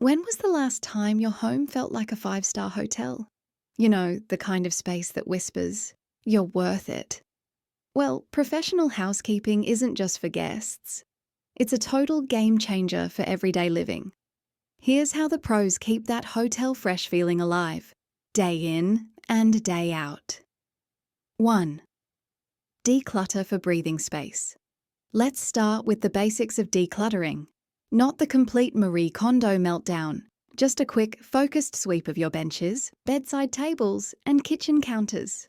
When was the last time your home felt like a five-star hotel? You know, the kind of space that whispers, "You're worth it." Well, professional housekeeping isn't just for guests. It's a total game changer for everyday living. Here's how the pros keep that hotel fresh feeling alive, day in and day out. 1. Declutter for breathing space. Let's start with the basics of decluttering. Not the complete Marie Kondo meltdown, just a quick, focused sweep of your benches, bedside tables, and kitchen counters.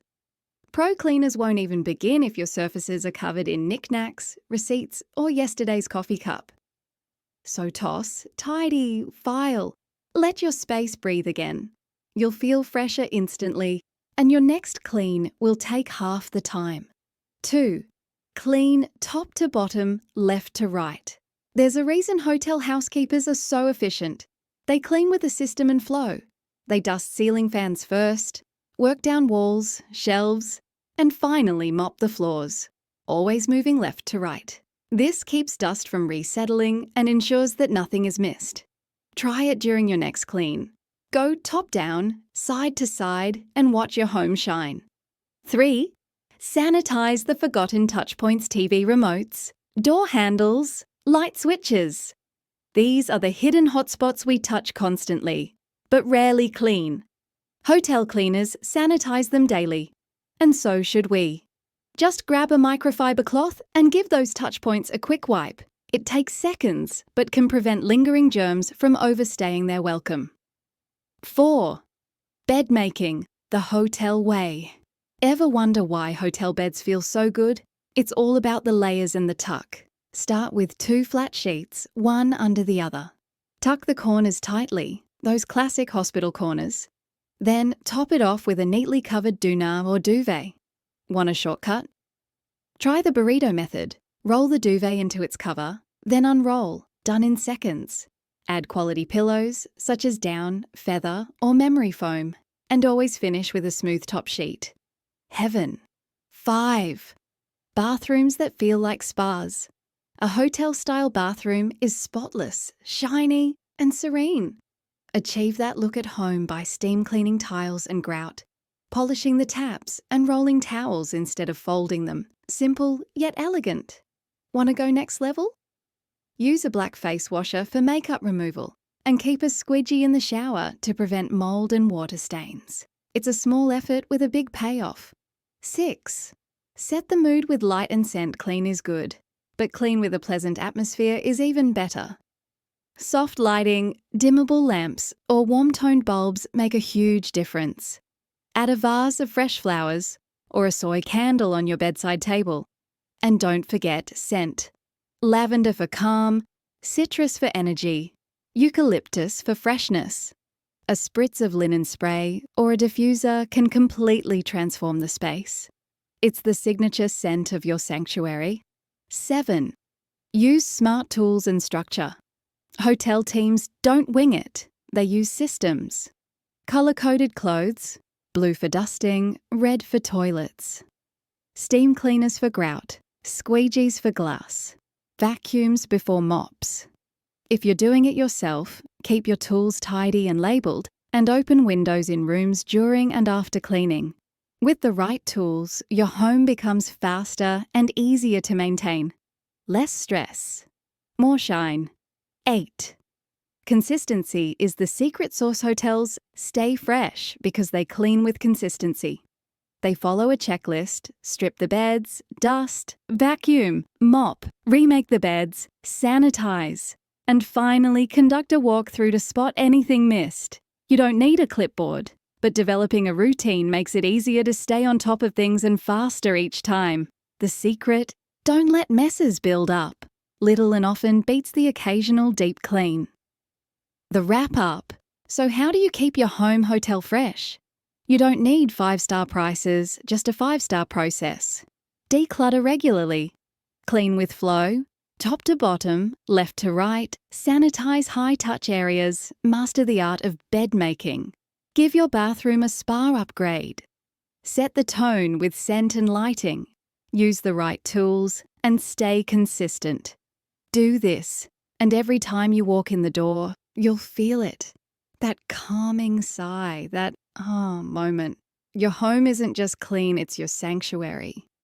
Pro cleaners won't even begin if your surfaces are covered in knickknacks, receipts, or yesterday's coffee cup. So toss, tidy, file. Let your space breathe again. You'll feel fresher instantly, and your next clean will take half the time. 2. Clean top to bottom, left to right. There's a reason hotel housekeepers are so efficient. They clean with a system and flow. They dust ceiling fans first, work down walls, shelves, and finally mop the floors, always moving left to right. This keeps dust from resettling and ensures that nothing is missed. Try it during your next clean. Go top down, side to side, and watch your home shine. 3. Sanitize the forgotten touchpoints, TV remotes, door handles, light switches. These are the hidden hotspots we touch constantly, but rarely clean. Hotel cleaners sanitize them daily, and so should we. Just grab a microfiber cloth and give those touchpoints a quick wipe. It takes seconds, but can prevent lingering germs from overstaying their welcome. 4. Bed making, the hotel way. Ever wonder why hotel beds feel so good? It's all about the layers and the tuck. Start with 2 flat sheets, one under the other. Tuck the corners tightly, those classic hospital corners. Then top it off with a neatly covered doona or duvet. Want a shortcut? Try the burrito method. Roll the duvet into its cover, then unroll, done in seconds. Add quality pillows, such as down, feather, or memory foam, and always finish with a smooth top sheet. Heaven. 5. Bathrooms that feel like spas. A hotel-style bathroom is spotless, shiny, and serene. Achieve that look at home by steam cleaning tiles and grout, polishing the taps and rolling towels instead of folding them. Simple yet elegant. Want to go next level? Use a black face washer for makeup removal and keep a squeegee in the shower to prevent mold and water stains. It's a small effort with a big payoff. 6. Set the mood with light and scent. Clean is good, but clean with a pleasant atmosphere is even better. Soft lighting, dimmable lamps, or warm-toned bulbs make a huge difference. Add a vase of fresh flowers or a soy candle on your bedside table. And don't forget scent. Lavender for calm, citrus for energy, eucalyptus for freshness. A spritz of linen spray or a diffuser can completely transform the space. It's the signature scent of your sanctuary. 7. Use smart tools and structure. Hotel teams don't wing it. They use systems. Colour-coded clothes, blue for dusting, red for toilets. Steam cleaners for grout, squeegees for glass. Vacuums before mops. If you're doing it yourself, keep your tools tidy and labelled, and open windows in rooms during and after cleaning. With the right tools, your home becomes faster and easier to maintain. Less stress. More shine. 8. Consistency is the secret sauce. Hotels stay fresh because they clean with consistency. They follow a checklist: strip the beds, dust, vacuum, mop, remake the beds, sanitize, and finally conduct a walkthrough to spot anything missed. You don't need a clipboard, but developing a routine makes it easier to stay on top of things and faster each time. The secret? Don't let messes build up. Little and often beats the occasional deep clean. The wrap-up. So how do you keep your home hotel fresh? You don't need 5-star prices, just a 5-star process. Declutter regularly. Clean with flow. Top to bottom, left to right, sanitize high-touch areas, master the art of bed making. Give your bathroom a spa upgrade. Set the tone with scent and lighting. Use the right tools and stay consistent. Do this, and every time you walk in the door, You'll feel it. That calming sigh, that moment. Your home isn't just clean, it's your sanctuary.